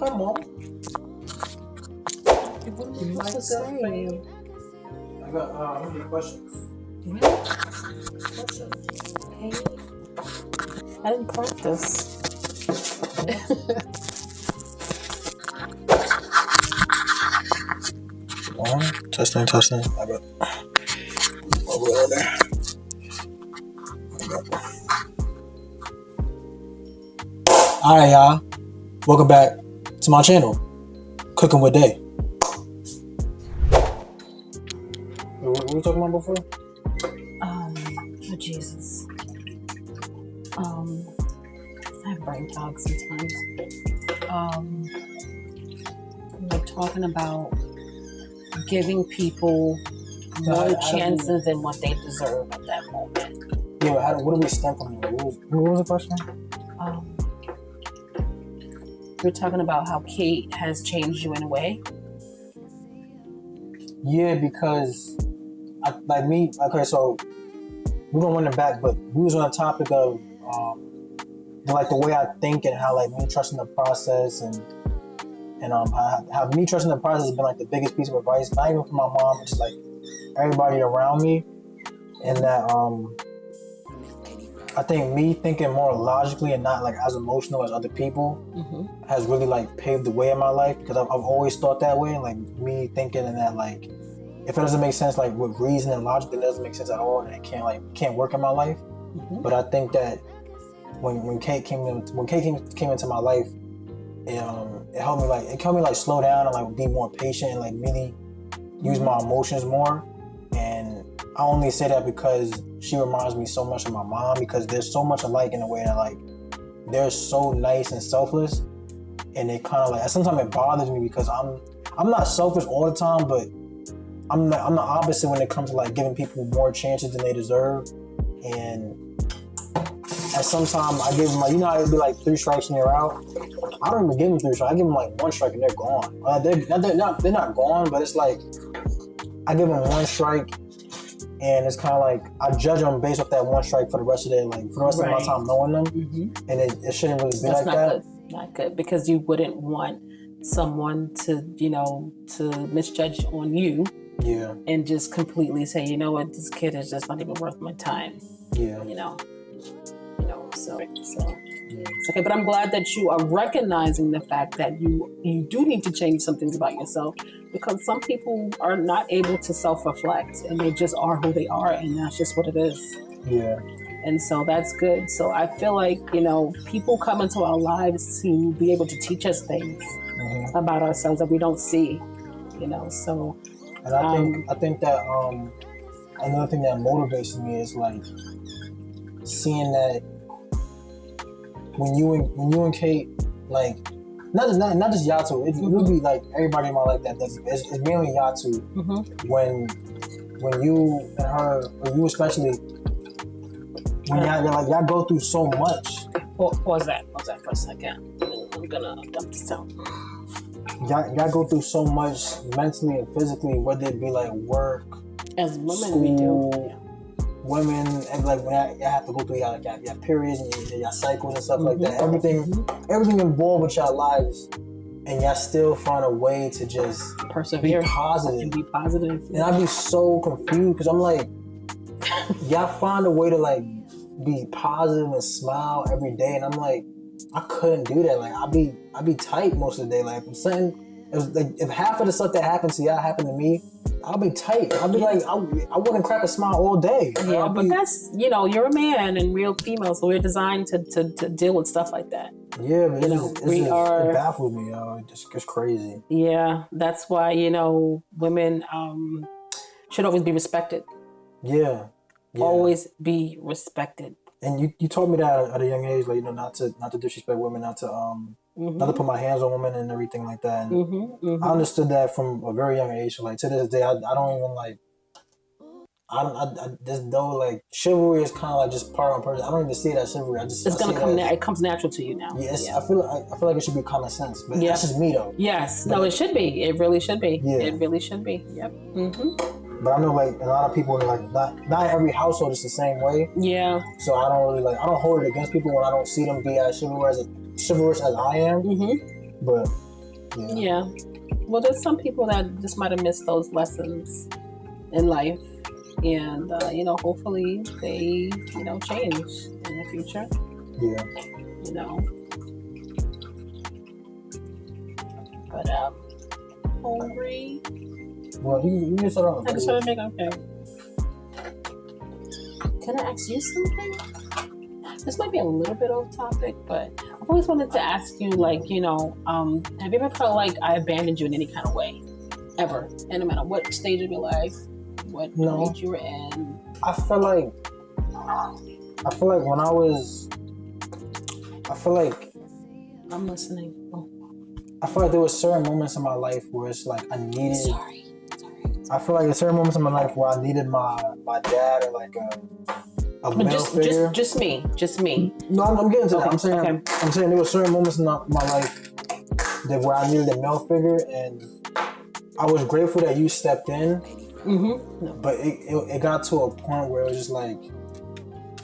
Come on. What's the say? I got how many questions? Really? Okay. I didn't practice. Testing. I got over there. Alright, y'all. Welcome back to my channel, Cooking with Day. What were we talking about before? Oh, Jesus. I have brain fog sometimes. We're talking about giving people more chances than what they deserve at that moment. Yeah, what do we stem from here? What was the question? We're talking about how Kate has changed you in a way. Yeah, because so we're gonna run it back, but we was on the topic of like the way I think and how like me trusting the process and how me trusting the process has been like the biggest piece of advice, not even from my mom, but just like everybody around me, and that I think me thinking more logically and not like as emotional as other people has really like paved the way in my life, because I've always thought that way, and like me thinking in that like if it doesn't make sense like with reason and logic, it doesn't make sense at all, and it can't work in my life. But I think that when Kate came into my life, it helped me like slow down and like be more patient and like really use my emotions more. And I only say that because she reminds me so much of my mom, because there's so much alike in a way that like they're so nice and selfless, and it kind of like sometimes it bothers me because I'm not selfish all the time, but I'm the opposite when it comes to like giving people more chances than they deserve. And at some time I give them like, you know how it'd be like 3 strikes and you're out. I don't even give them 3 strikes. I give them like 1 strike and they're gone. They're not gone, but it's like I give them 1 strike, and it's kind of like I judge them based off that 1 strike for the rest of their of my time knowing them, and it shouldn't really be like that. Not good, because you wouldn't want someone to misjudge on you. Yeah. And just completely say, you know what, this kid is just not even worth my time. Yeah. So it's okay. But I'm glad that you are recognizing the fact that you do need to change some things about yourself, because some people are not able to self-reflect, and they just are who they are, and that's just what it is. Yeah. And so that's good. So I feel like, people come into our lives to be able to teach us things about ourselves that we don't see, so. And I think that another thing that motivates me is like seeing that when you and Kate, like not just y'all two, it will be like everybody in my life that does it. It's mainly y'all two. When you and her, or you especially, when y'all go through so much. Pause that for a second. I'm gonna dump this out. Y'all go through so much mentally and physically, whether it be like work, as women, school, we do. Women, and like when y'all have to go through y'all periods and y'all cycles and stuff like that. Everything involved with y'all lives, and y'all still find a way to just persevere, be positive. And be positive. And I'd be so confused because I'm like, y'all find a way to like be positive and smile every day, and I'm like, I couldn't do that. Like I'd be tight most of the day. Like if half of the stuff that happened to y'all happened to me, I'll be tight. I'll be like, I wouldn't crack a smile all day. Yeah, but that's, you're a man and real female, so we're designed to deal with stuff like that. Yeah, but it baffles me, it's crazy. Yeah, that's why, women should always be respected. Yeah. Always be respected. And you taught me that at a young age, like, not to disrespect women, not to put my hands on women and everything like that. And I understood that from a very young age. So like to this day, I don't even like. Like chivalry is kind of like just part of person. I don't even see it as chivalry. It comes natural to you now. Yes, yeah. I feel like it should be common sense, but that's just me though. Yes, it should be. It really should be. Yeah. It really should be. Yep. But I know like a lot of people, like not every household is the same way. Yeah. So I don't really I don't hold it against people when I don't see them be as chivalrous as I am. But Yeah. Well, there's some people that just might have missed those lessons in life, and hopefully they change in the future. Yeah. But hungry. Well, you just sort of. I just want to make okay. Can I ask you something? This might be a little bit off topic, but I've always wanted to ask you, like, have you ever felt like I abandoned you in any kind of way? Ever? And no matter what stage of your life, what age you were in? I feel like when I was... I'm listening. Oh. I feel like there were certain moments in my life where it's like I needed... Sorry. I feel like there's certain moments in my life where I needed my dad or like a male figure. Just me. No, I'm getting to that. I'm saying okay. I'm saying there were certain moments in my life where I needed a male figure, and I was grateful that you stepped in. Mm-hmm. No. But it got to a point where it was just like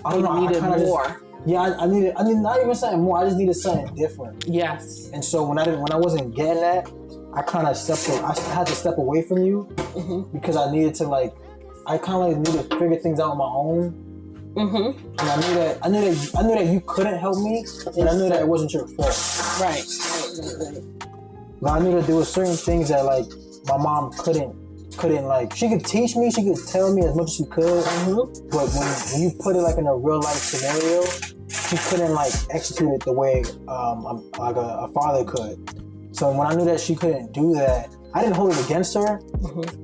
I don't know. I needed more. I needed not even something more. I just needed something different. Yes. And so when I wasn't getting that, I kind of I had to step away from you because I needed to I kind of needed to figure things out on my own. Mm-hmm. And I knew that you couldn't help me, and I knew that it wasn't your fault. Right. But I knew that there were certain things that my mom couldn't she could teach me, she could tell me as much as she could, but when you put it in a real life scenario, she couldn't execute it the way a father could. So when I knew that she couldn't do that, I didn't hold it against her,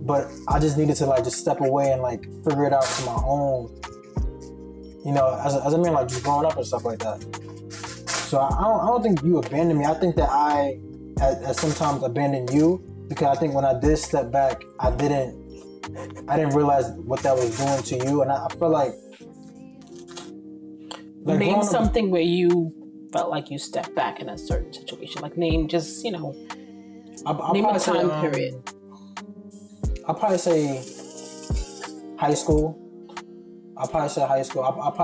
but I just needed to just step away and figure it out to my own. As a man, just growing up and stuff like that. So I don't think you abandoned me. I think that I at sometimes abandoned you, because I think when I did step back, I didn't realize what that was doing to you, and I feel like name something where you felt like you stepped back in a certain situation. Name just name a time period. I'll probably say high school. I'll probably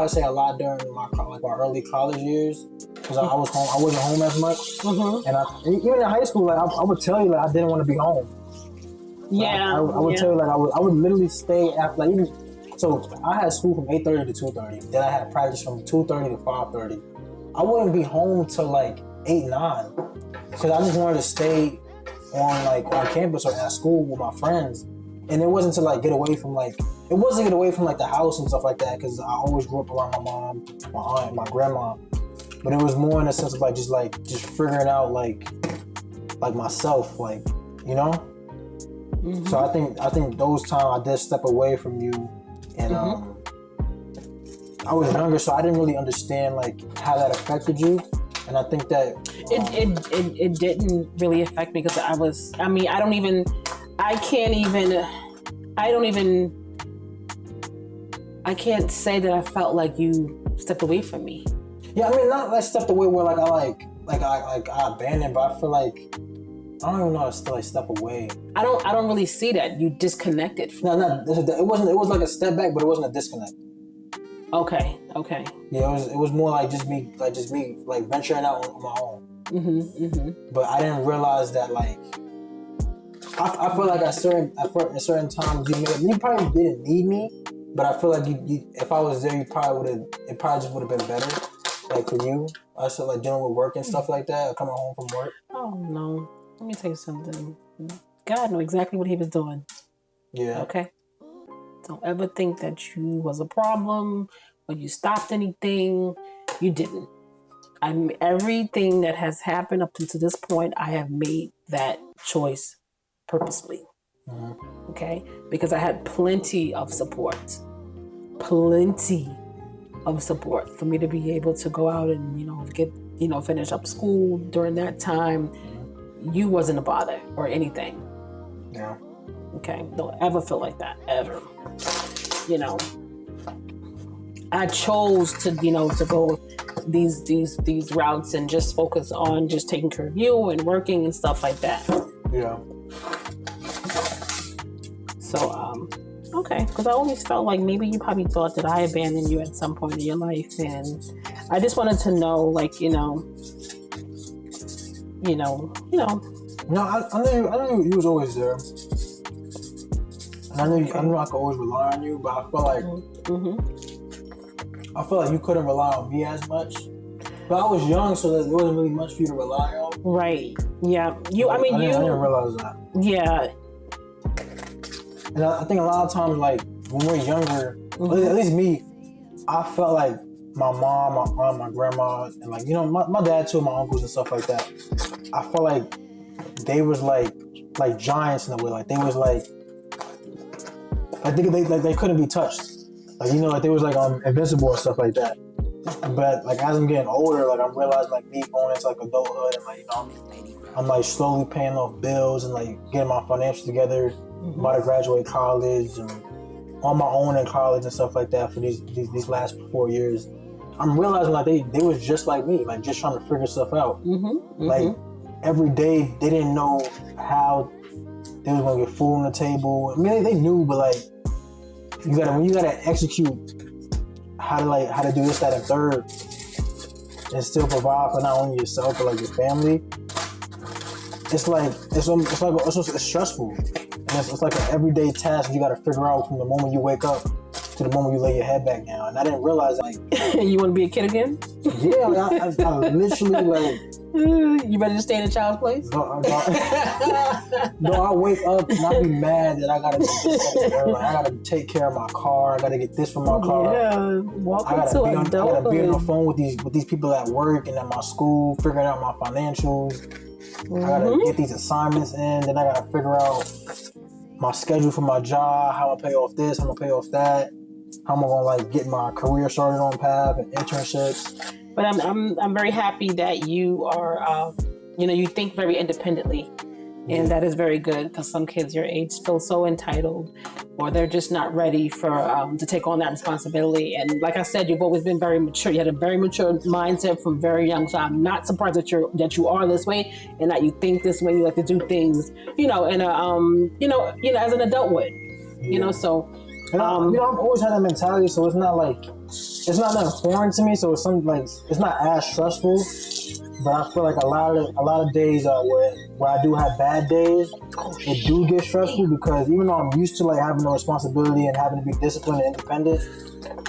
say a lot during my early college years, because I was home. I wasn't home as much, and even in high school, I would tell you I didn't want to be home. Yeah, I would tell you I would literally stay after So I had school from 8:30 to 2:30. Then I had practice from 2:30 to 5:30. I wouldn't be home till 8, 9, because I just wanted to stay on campus or at school with my friends. And it wasn't to get away from the house and stuff like that, because I always grew up around my mom, my aunt, my grandma. But it was more in a sense of just figuring out myself, So I think those times I did step away from you, and I was younger, so I didn't really understand how that affected you. And I think that it didn't really affect me, because I can't say that I felt like you stepped away from me. Yeah, not stepped away where I abandoned, but I feel I don't even know how to still step away. I don't really see that. You disconnected from it wasn't. It was a step back, but it wasn't a disconnect. Okay. Yeah, it was more just me venturing out on my own. But I didn't realize that I feel at certain times you probably didn't need me, but I feel you if I was there, it probably just would have been better, for you. I still dealing with work and stuff like that, or coming home from work. Oh no, let me tell you something. God knew exactly what he was doing. Yeah. Okay. Don't ever think that you was a problem or you stopped anything. You didn't. Everything that has happened up to this point, I have made that choice purposely. Okay? Because I had plenty of support for me to be able to go out and, finish up school during that time. You wasn't a bother or anything. Yeah. Okay? Don't ever feel like that, ever. I chose to go these routes and just focus on just taking care of you and working and stuff like that. Yeah. So, okay, because I always felt like maybe you probably thought that I abandoned you at some point in your life, and I just wanted to know, No, I knew you was always there, and I knew I could always rely on you. But I felt like I felt like you couldn't rely on me as much. But I was young, so there wasn't really much for you to rely on. Right. Yeah. I didn't realize that. Yeah. And I think a lot of times, like when we're younger, at least me, I felt like my mom, my aunt, my grandma, and like my dad too, my uncles and stuff like that. I felt like they was like giants in a way. Like they was like they couldn't be touched. Like like they was like invincible and stuff like that. But like as I'm getting older, like I'm realizing like me going into like adulthood and like I'm like slowly paying off bills and like getting my financials together. I'm about to graduate college and on my own in college and stuff like that for these last 4 years. I'm realizing like they was just like me, like just trying to figure stuff out. Like every day they didn't know how they was gonna get food on the table. I mean they knew, but like when you gotta execute how to do this, that, and third, and still provide for not only yourself but like your family. It's stressful, and it's like an everyday task you got to figure out from the moment you wake up to the moment you lay your head back down. And I didn't realize like you want to be a kid again? Yeah, like, I literally like. You better just stay in a child's place. No, I wake up and I be mad that I gotta do this. Like, I gotta take care of my car. I gotta get this from my car. Yeah, welcome to adulthood. I gotta be on the phone with these people at work and at my school, figuring out my financials. I gotta get these assignments in. Then I gotta figure out my schedule for my job. How I'm gonna pay off this. How I'm gonna pay off that. How am I gonna like get my career started on path and internships. But I'm very happy that you are, you think very independently. And that is very good because some kids your age feel so entitled or they're just not ready for to take on that responsibility. And like I said, you've always been very mature. You had a very mature mindset from very young. So I'm not surprised that you are this way and that you think this way. You like to do things, in a, as an adult would, so. And I've always had that mentality, so it's not like, it's not that foreign to me, so it's something like, it's not as stressful, but I feel like a lot of days where I do have bad days, it do get stressful because even though I'm used to like having no responsibility and having to be disciplined and independent,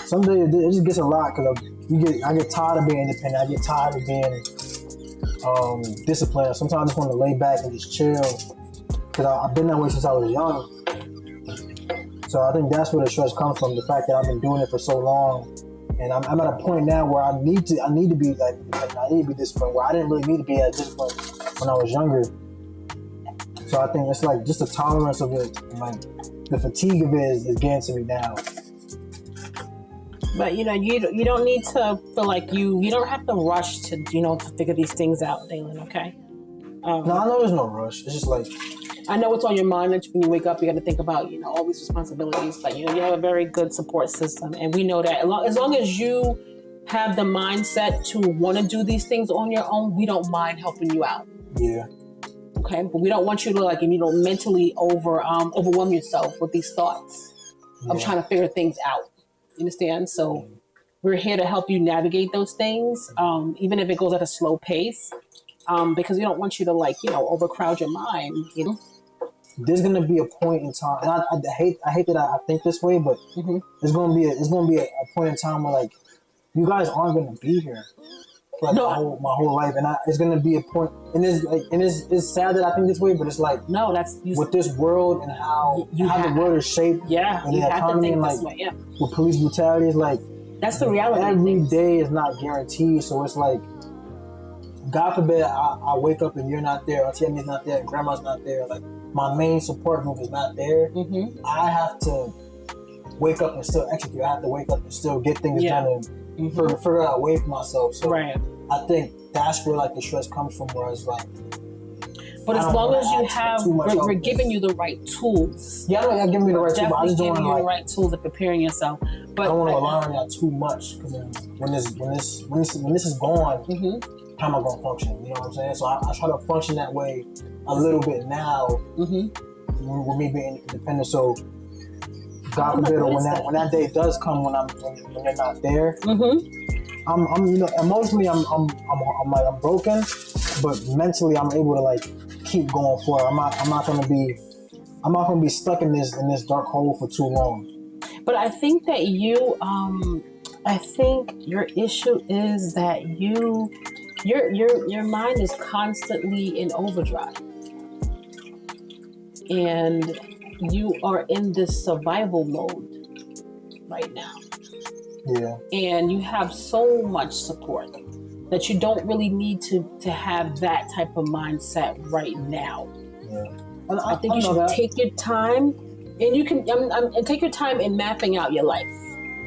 some days it just gets a lot because I get tired of being independent, I get tired of being disciplined. Sometimes I just want to lay back and just chill because I've been that way since I was young. So I think that's where the stress comes from, the fact that I've been doing it for so long. And I'm at a point now where I need to be like I need to be disciplined, where I didn't really need to be as disciplined when I was younger. So I think it's like just the tolerance of it, like the fatigue of it is getting to me now. But you don't need to feel like you don't have to rush to to figure these things out, Dalen, okay? No, I know there's no rush. It's just like, I know it's on your mind that when you wake up, you got to think about, all these responsibilities, but you have a very good support system. And we know that as long as you have the mindset to want to do these things on your own, we don't mind helping you out. Yeah. Okay. But we don't want you to mentally overwhelm yourself with these thoughts of trying to figure things out. You understand? So we're here to help you navigate those things, even if it goes at a slow pace, because we don't want you to overcrowd your mind, There's gonna be a point in time, and I hate that I think this way, but there's gonna be a point in time where like you guys aren't gonna be here for like my whole life, and it's gonna be a point, and it's sad that I think this way, but it's like with this world and how the world is shaped, and the economy, and like with police brutality, is like that's the reality. Every day is not guaranteed, so it's like, God forbid I wake up and you're not there, Auntie Emmy's not there, and Grandma's not there, like my main support group is not there. I have to wake up and still execute. I have to wake up and still get things done and figure out a way for myself. So I think that's where like the stress comes from, where it's like, but as long as you have, we're giving you the right tools. Yeah, I'm giving you the right tools, but I just don't want to the right tools of preparing yourself. But I don't want to rely on that too much, because when this is gone, how am I going to function? You know what I'm saying? So I try to function that way a little bit now, with me being independent. So God forbid, when that day does come, when they're not there, I'm emotionally I'm broken, but mentally I'm able to like keep going forward. I'm not gonna be stuck in this dark hole for too long. But I think that I think your issue is that your mind is constantly in overdrive, and you are in this survival mode right now. Yeah. And you have so much support that you don't really need to have that type of mindset right now. Yeah. I think you should take your time, and you can and take your time in mapping out your life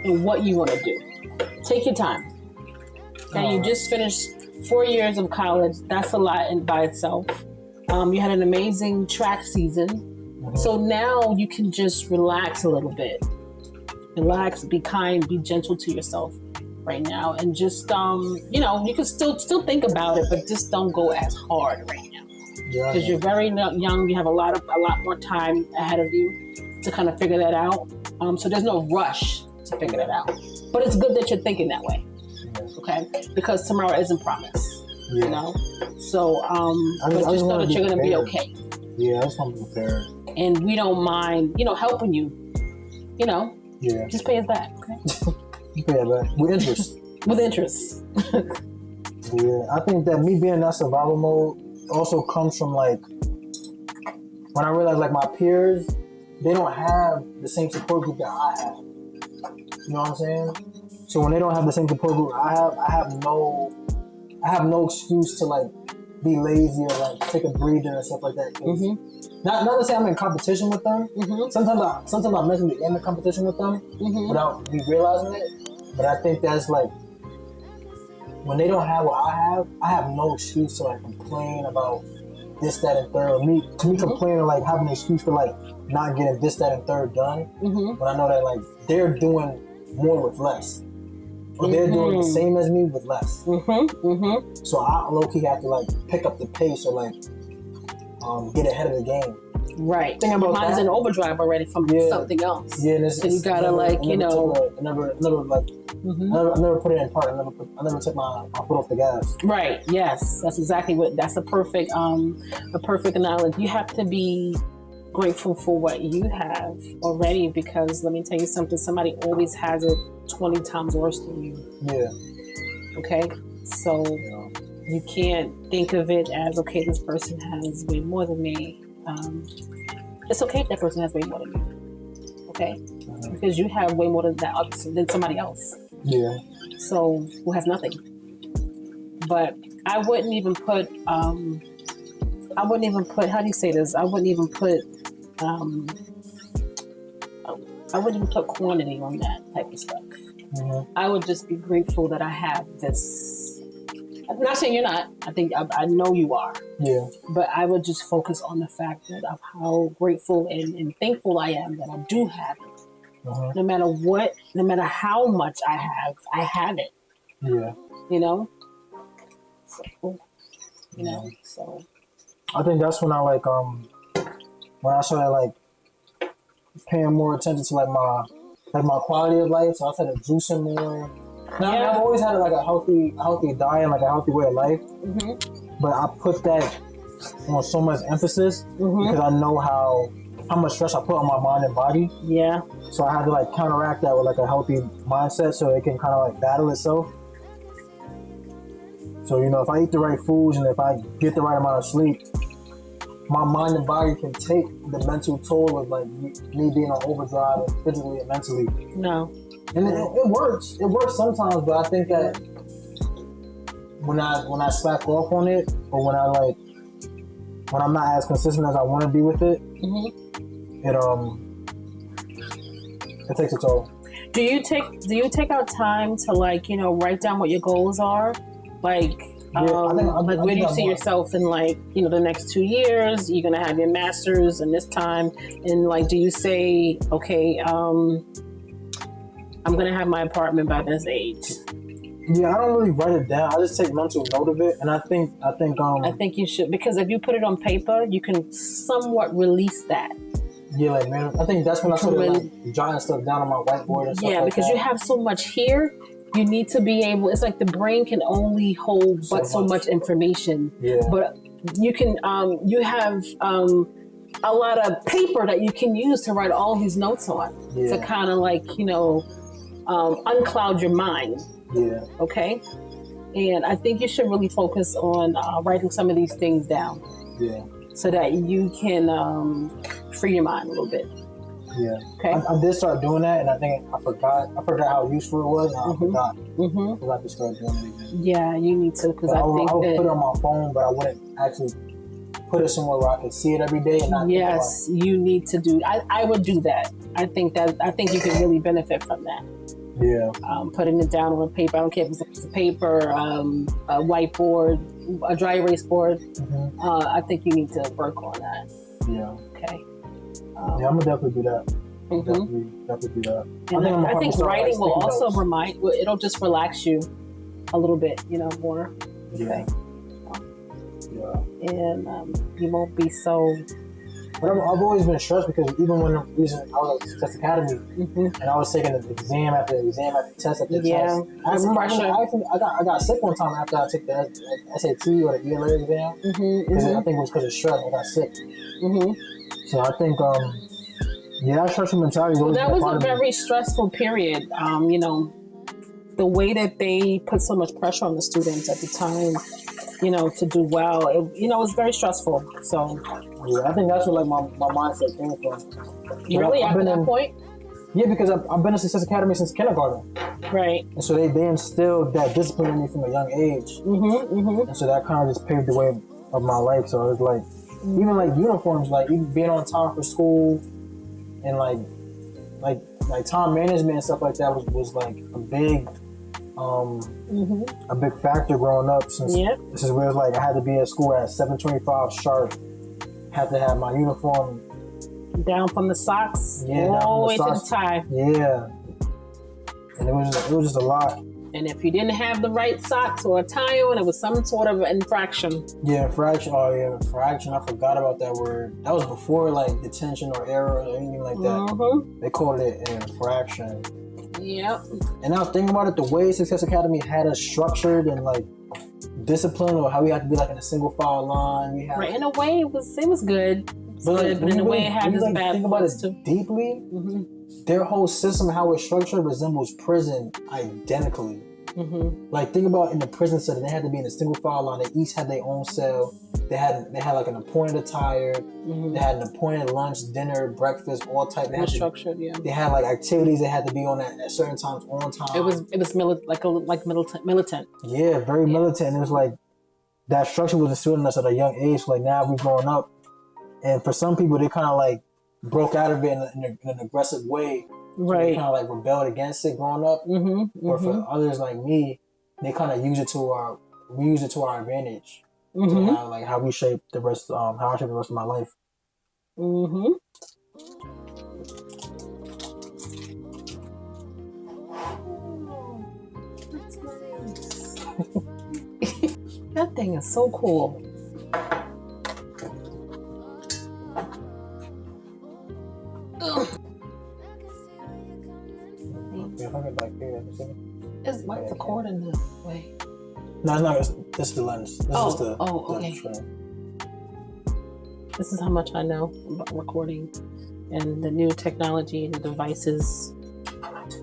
and what you want to do. Take your time. Okay, you just finished 4 years of college. That's a lot by itself. You had an amazing track season. Mm-hmm. So now you can just relax a little bit. Relax, be kind, be gentle to yourself right now, and just you can still think about it, but just don't go as hard right now. Yeah. Because you're very young. You have a lot more time ahead of you to kind of figure that out. So there's no rush to figure that out. But it's good that you're thinking that way. Okay? Because tomorrow isn't promised. Yeah. You know? So but just know that you're gonna be okay. Yeah, I just want to be prepared. And we don't mind, helping you. Yeah. Just pay us back, okay? Pay it back. With interest. With interest. Yeah. I think that me being in that survival mode also comes from like when I realize like my peers, they don't have the same support group that I have. You know what I'm saying? So when they don't have the same support group I have no excuse to like be lazy or like take a breather and stuff like that. Mm-hmm. Not to say I'm in competition with them. Mm-hmm. Sometimes I mentally am in competition with them without me realizing it. But I think that's like when they don't have what I have no excuse to like complain about this, that, and third. Me complaining like having an excuse for like not getting this, that, and third done. When I know that like they're doing more with less. Or they're doing the same as me with less. So I low-key have to like pick up the pace or like get ahead of the game. Right. Your mind's in overdrive already from something else. Yeah, and so you gotta I never put it in park. I never took my foot off the gas. Right. Yes, that's exactly that's a perfect analogy. You have to be grateful for what you have already, because let me tell you something, somebody always has it 20 times worse than you. Yeah. Okay? So you can't think of it as, okay, this person has way more than me. It's okay if that person has way more than you. Okay? Because you have way more than somebody else. Yeah. So who has nothing. But I wouldn't even put how do you say this? I wouldn't even put quantity on that type of stuff. I would just be grateful that I have this. I'm not saying you're not. I think I know you are. Yeah. But I would just focus on the fact of how grateful and thankful I am that I do have it. No matter what, no matter how much I have it. Yeah. So, so. I think that's when I like when I started like paying more attention to like my quality of life. So I started juicing more. Now I've always had like a healthy diet and like a healthy way of life. But I put that on so much emphasis because I know how much stress I put on my mind and body. Yeah. So I had to like counteract that with like a healthy mindset so it can kind of like battle itself. So, if I eat the right foods and if I get the right amount of sleep, my mind and body can take the mental toll of like me being on overdrive physically and mentally. No. And it works. It works sometimes, but I think that when I slack off on it, or when I'm not as consistent as I want to be with it, it takes a toll. Do you take out time to write down what your goals are? Like, where do you see yourself in the next 2 years? You're gonna have your master's in this time, and do you say, okay, I'm gonna have my apartment by this age? Yeah, I don't really write it down. I just take mental note of it, and I think I think you should, because if you put it on paper, you can somewhat release that. Yeah, man, I think that's when I started jotting stuff down on my whiteboard and stuff. Yeah, because you have so much here. You need to be able, it's like the brain can only hold so much information. Yeah. But you can you have a lot of paper that you can use to write all these notes on to kind of like, uncloud your mind. Yeah. Okay. And I think you should really focus on writing some of these things down. Yeah. So that you can free your mind a little bit. Yeah. Okay. I did start doing that, and I think I forgot how useful it was, and I forgot. Mm-hmm. I forgot to start doing it again. Yeah, you need to, because I think I would put it on my phone, but I wouldn't actually put it somewhere where I could see it every day. And not yes, you need to do. I would do that. I think you can really benefit from that. Yeah. Putting it down on paper. I don't care if it's a piece of paper, a whiteboard, a dry erase board. Mm-hmm. I think you need to work on that. Yeah. Okay. I'm gonna definitely do that. Mm-hmm. Definitely do that. And I think writing will also it'll just relax you a little bit, more. Yeah. Okay. Yeah. And you won't be so. But I've always been stressed because even when I was at Success Academy and I was taking the exam after exam after test after test. I got sick one time after I took the SAT or the ELA exam because I think it was because of stress. I got sick. So I think that stressful mentality. That was a very stressful period. The way that they put so much pressure on the students at the time, to do well, it was very stressful. So yeah, I think that's where my mindset came from. Really, after that point? Yeah, because I've been at Success Academy since kindergarten. Right. And so they instilled that discipline in me from a young age. And so that kind of just paved the way of my life. So it was like, even like uniforms, like even being on time for school and like time management and stuff like that was like a big factor growing up since this is where it's like I had to be at school at 7:25 sharp, had to have my uniform down from the socks all the way to the tie. Yeah. And it was just a lot. And if you didn't have the right socks or a tie on, it was some sort of infraction. Yeah, infraction. Oh yeah, infraction. I forgot about that word. That was before like detention or error or anything like that. They called it an infraction. Yep. And now thinking about it, the way Success Academy had us structured and like discipline, or how we had to be like in a single file line. We had, right. In a way, it was good. But in a way, it had this bad. Think about it deeply. Their whole system, how it's structured, resembles prison identically. Like think about in the prison setting, they had to be in a single file line. They each had their own cell. They had like an appointed attire. They had an appointed lunch, dinner, breakfast, all type. They had structured. Yeah. They had like activities they had to be on at certain times on time. It was militant. Yeah, very militant. And it was like that structure was instilled in us at a young age. So like now we've grown up, and for some people they kind of like broke out of it in an aggressive way. Right. So they kind of like rebelled against it growing up. Or for others like me, they kind of use it to our advantage. To how we shape the rest, how I shape the rest of my life. That's nice. That thing is so cool. Is the cord in the way? No, it's not. This is the lens. This is the okay. Frame. This is how much I know about recording and the new technology and the devices.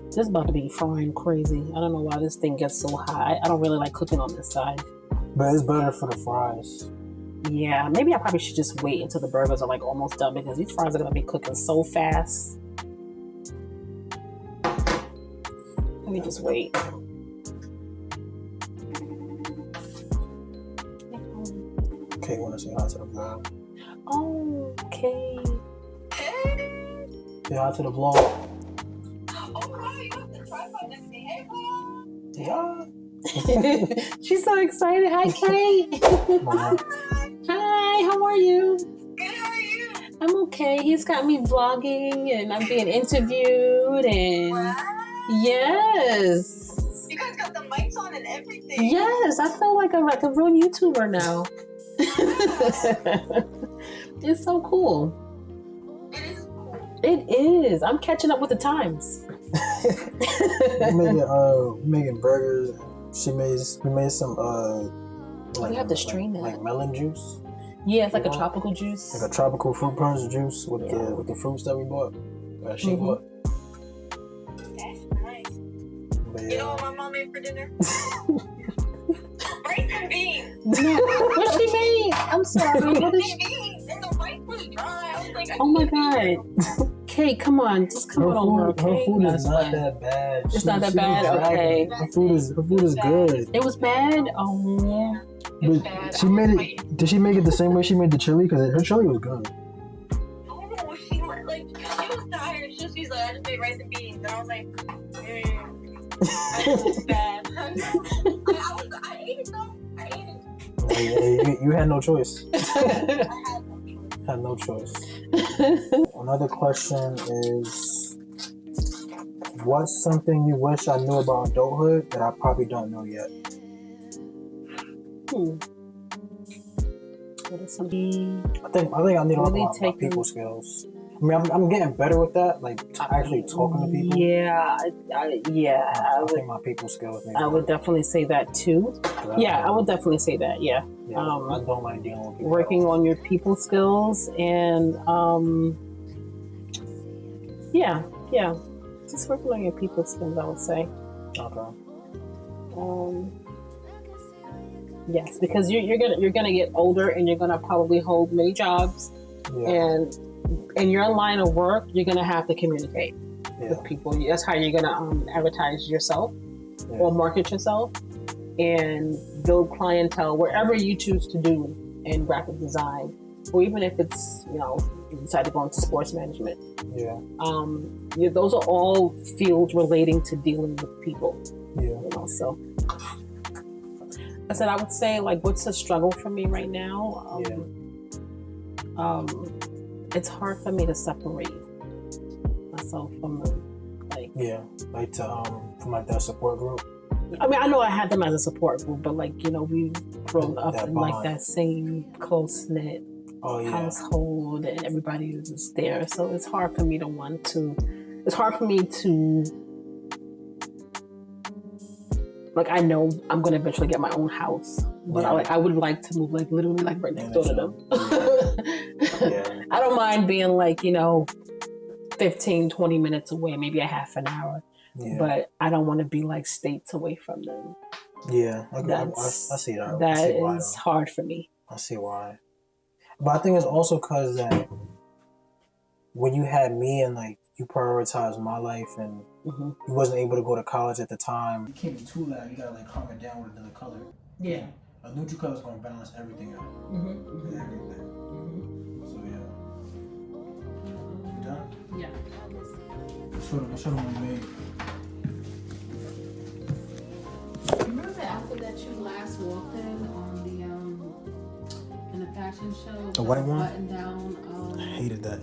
This is about to be frying crazy. I don't know why this thing gets so high. I don't really like cooking on this side. But it's better for the fries. Yeah, maybe I probably should just wait until the burgers are like almost done, because these fries are gonna be cooking so fast. Let me just wait. Okay, you want to say hi to the vlog? Oh, okay. Say hi to the vlog. Okay, you have the tripod next to me. Hey, vlog. Yeah. She's so excited. Hi, Kate. Hi, how are you? Good, how are you? I'm okay. He's got me vlogging and I'm being interviewed and yes. You guys got the mics on and everything. Yes, I feel like a real YouTuber now. It's so cool. It is cool. It is. I'm catching up with the times. We're making burgers. We made some we have to strain that. like melon juice. Yeah, it's like a tropical juice. Like a tropical fruit punch juice with the fruits that we bought. That she bought. That's nice. But You know what my mom made for dinner? Rice and beans. What she made? I'm sorry. What is she? Beans. And the rice was dry. I was like, Oh my god. Kate, come on. Just come on over, okay? Her food is not that bad. It's not that bad? Okay. Her food is good. It was bad? Oh. But she made it. Did she make it the same way she made the chili? Because her chili was good. Oh, she was tired. She's like, I just made rice and beans. And I was like, I was bad. I ate it though. I ate it. You had no choice. I Had no choice. Another question is, what's something you wish I knew about adulthood that I probably don't know yet? What is something? I think I need to learn my people skills. I mean, I'm getting better with that, like actually talking to people. Yeah, I think my people skills. I would definitely say that too. Yeah, I would definitely say that. Yeah. I don't like dealing with people. Working on your people skills and just working on your people skills, I would say. Okay. Yes, because you're gonna get older and you're gonna probably hold many jobs, and in your line of work, you're gonna have to communicate with people. That's how you're gonna advertise yourself or market yourself and build clientele wherever you choose to do in graphic design, or even if it's you decide to go into sports management. Those are all fields relating to dealing with people. So I said I would say, like, what's a struggle for me right now? It's hard for me to separate myself from from like that support group. I mean, I know I had them as a support group, but we've grown up in like that same close knit household, and everybody is just there. So it's hard for me to like, I know I'm gonna eventually get my own house, but I would like to move literally right next door to them. I don't mind being 15, 20 minutes away, maybe a half an hour, but I don't want to be states away from them. I see that. That is hard for me. I see why. But I think it's also because that when you had me and you prioritized my life and you wasn't able to go to college at the time. It came too loud. You gotta calm it down with another color. Yeah. A neutral color is gonna balance everything out. Everything. So You done? Yeah. Show them what we made. Remember the outfit that you last walked in on the fashion show? The white one? Button down. I hated that,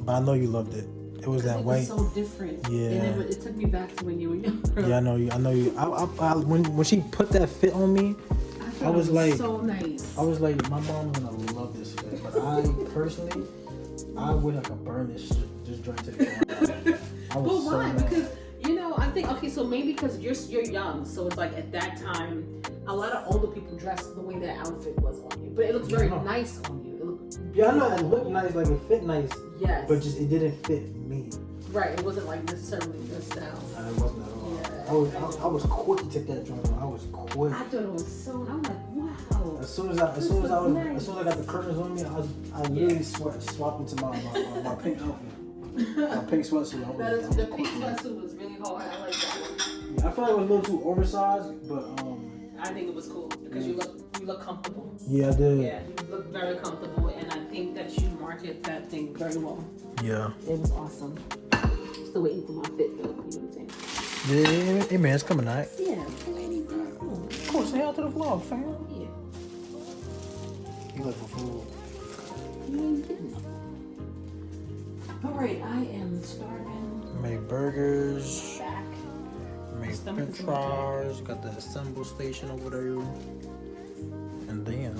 but I know you loved it. It was that white. It was so different. Yeah. And it took me back to when you were younger. Yeah, I know you. When she put that fit on me, I was like, so nice. I was like, my mom's gonna love this fit, but I personally, I would burn this just joint to the ground. I was But why? so mad. Because I think so maybe because you're young, so it's at that time, a lot of older people dressed the way that outfit was on you, but it looked very nice on you. I know it looked nice, it fit nice. Yes. But it didn't fit me. Right. It wasn't necessarily this style. No, it wasn't at all. Yeah. I was quick to take that joint on. I was quick. I thought it was so. I'm like, wow. As soon as I got the curtains on me, I literally swapped into my pink outfit. My pink sweatsuit. The pink sweatsuit was really hard. I like that one. Yeah, I feel like it was a little too oversized, but I think it was cool because you look comfortable. Yeah, I did. Yeah, you look very comfortable, and I think that you marketed that thing very well. Yeah. It was awesome. Still waiting for my fit though. You know what I'm saying? Yeah, hey man, it's coming out. Yeah. Of course, say out to the vlog, fam. Yeah. You look for food. You ain't getting nothing. All right, I am starving. Made burgers. Back. Made french fries. Got the assemble station over there. And then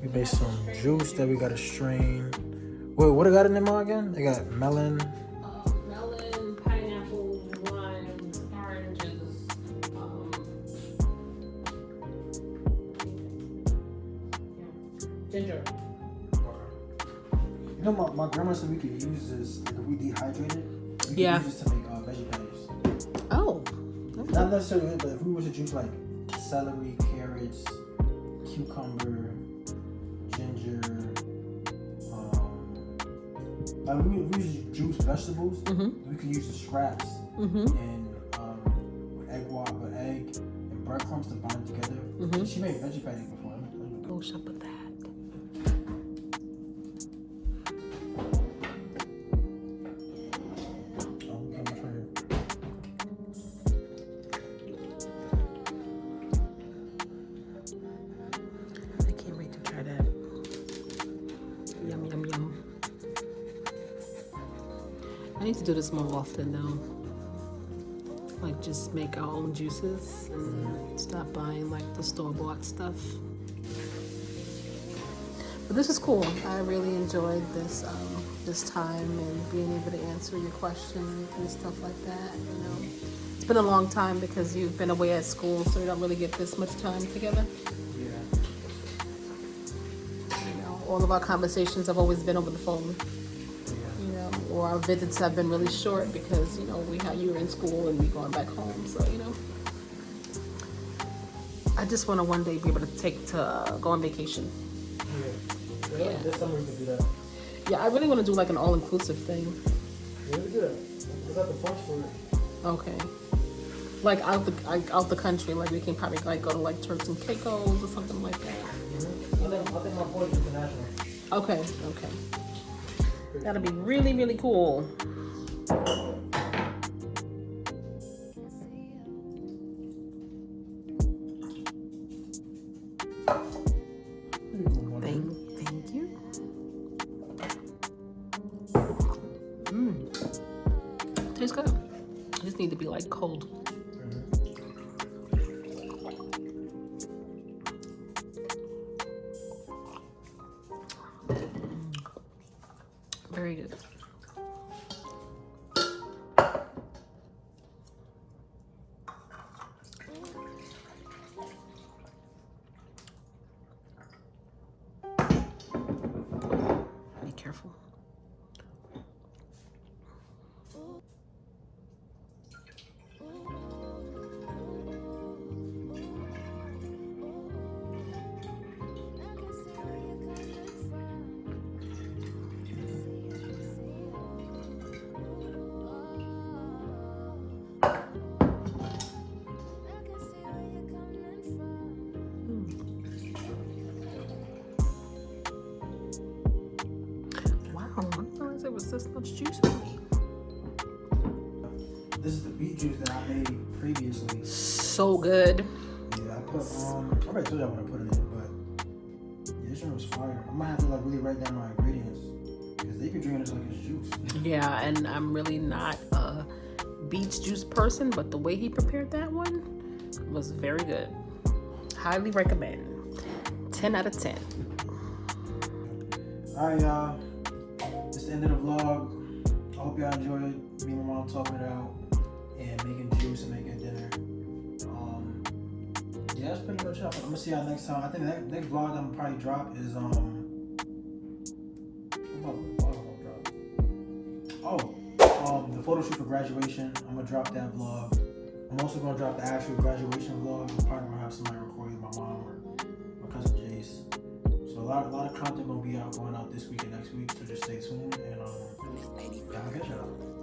we made some juice that we gotta strain. Wait, what I got in them all again? They got melon. Melon, pineapple, limes, oranges. Ginger. You know, my grandma said we could use this, like, if we dehydrated, we could Yeah. use this to make veggie patties. Oh. Not necessarily, but if we were to juice like celery, carrots, cucumber, ginger, like if we juice vegetables, we could use the scraps and with egg and breadcrumbs to bind together. She made veggie patties before. Go shop with that. I can't wait to try that. Yum, yum, yum. I need to do this more often though. Like just make our own juices and stop buying like the store-bought stuff. But this is cool. I really enjoyed this this time and being able to answer your questions and stuff like that. You know, it's been a long time because you've been away at school, so we don't really get this much time together. Yeah. You know, all of our conversations have always been over the phone. You know, or our visits have been really short because you know you were in school and we going back home. So you know, I just want to one day be able to go on vacation. Yeah. This summer we can do that. Yeah, I really want to do like an all-inclusive thing. Yeah, we can do that. We got the funds for it. Okay. Like out the country, like we can probably like go to like Turks and Caicos or something like that. I think my point is international. Okay. That'll be really, really cool. Thank you. Tastes good. I just need to be like cold. Very good. Be careful. Wow, I didn't realize there was this much juice in me. This is the beet juice that I made previously. So good. Yeah, I put I already told you what I put in it, but yeah, this one was fire. I might have to like really write down my ingredients because they be drinking this like it's juice. Yeah, and I'm really not a beet juice person, but the way he prepared that one was very good. Highly recommend. 10 out of 10. Alright, y'all. This is the end of the vlog. I hope y'all enjoyed me and my mom talking it out and making juice and making dinner. Yeah, that's pretty much it. I'm gonna see y'all next time. I think the next vlog I'm gonna probably drop is what vlog I'm gonna drop? The photo shoot for graduation. I'm gonna drop that vlog. I'm also gonna drop the actual graduation vlog. I'm probably gonna have somebody recording my mom or my cousin Jace. So a lot of content gonna be going out this week and next week. So just stay tuned and y'all catch y'all.